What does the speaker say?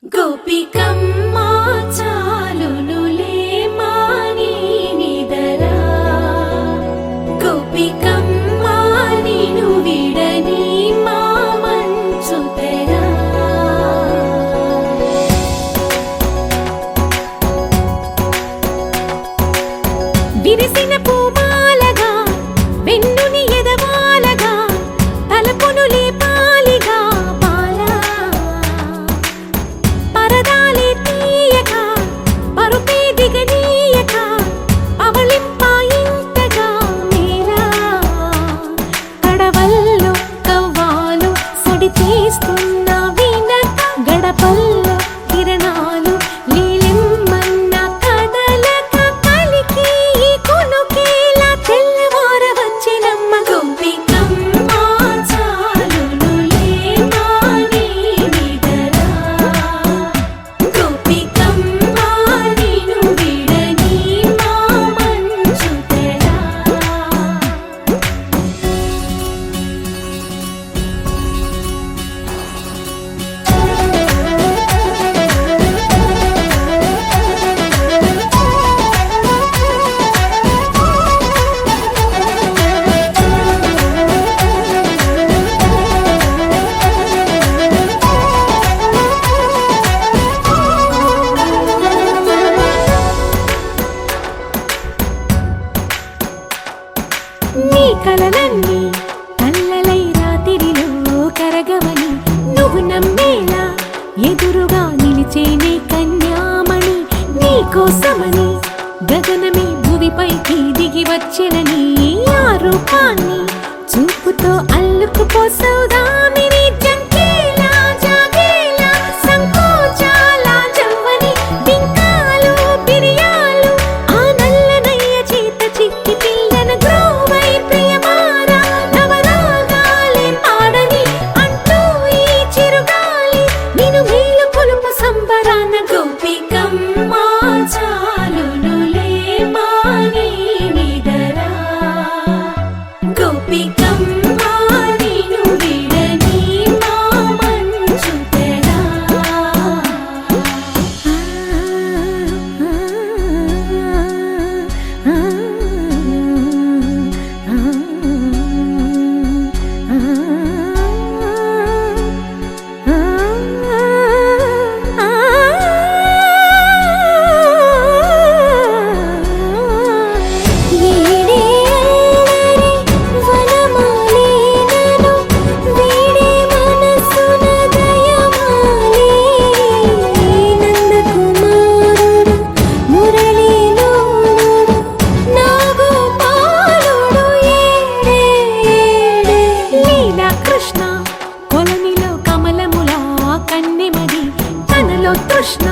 గోపికమ్మా చాలునులే మాని నిదరా గోపికమ్మా నిను విడని మా మంచు తెరా విరిసిన పూమాలగా వెన్నుని ఎదవాలగా తలపును లేపాలిగా బాలా పరదాలే తీయక పరుపే దిగనీయక అవళింపాయింతగా మేరా కడవల్లో కవ్వాలు సడి చేస్తున్న వినత గడపల్లో కిరణాలు లీలిమ్మన్న కదలక కలికి ఈ కొనుకేలా తెల్లవార వచ్చినమ్మ గోపికమ్మా చాలునులే మాని నిదరా గోపికమ్మా నిను విడని మా మంచు తెరా నీ కలలన్నీ కల్లలై రాత్రిలో కరగవని నువ్వు నమ్మేలా ఎదురుగా నిలిచేనే కన్యామణి నీ కోసమని గగనమే భువిపైకి దిగి వచ్చినని ఆ రూపాన్ని చూపుతో అల్లుకుపోసౌదామిని జంకేలా జాగేలా సంకోచాల జవ్వని బింకాలు బిరియాలు ఆ నల్లనయ్య చేత చిక్కి పిల్లన గ్రోవై ప్రియమారా నవరాగాలే పాడని అంటూ ఈ చిరుగాలి నిను మేలు కొలుపు సంబరాన గోపికమ్మా చాలునులే మాని నిదరా గోపికమ్మా నిను విడని మా మంచు తెరా కృష్ణ కొలనిలో కమలములా కన్నెమది తనలో తృష్ణ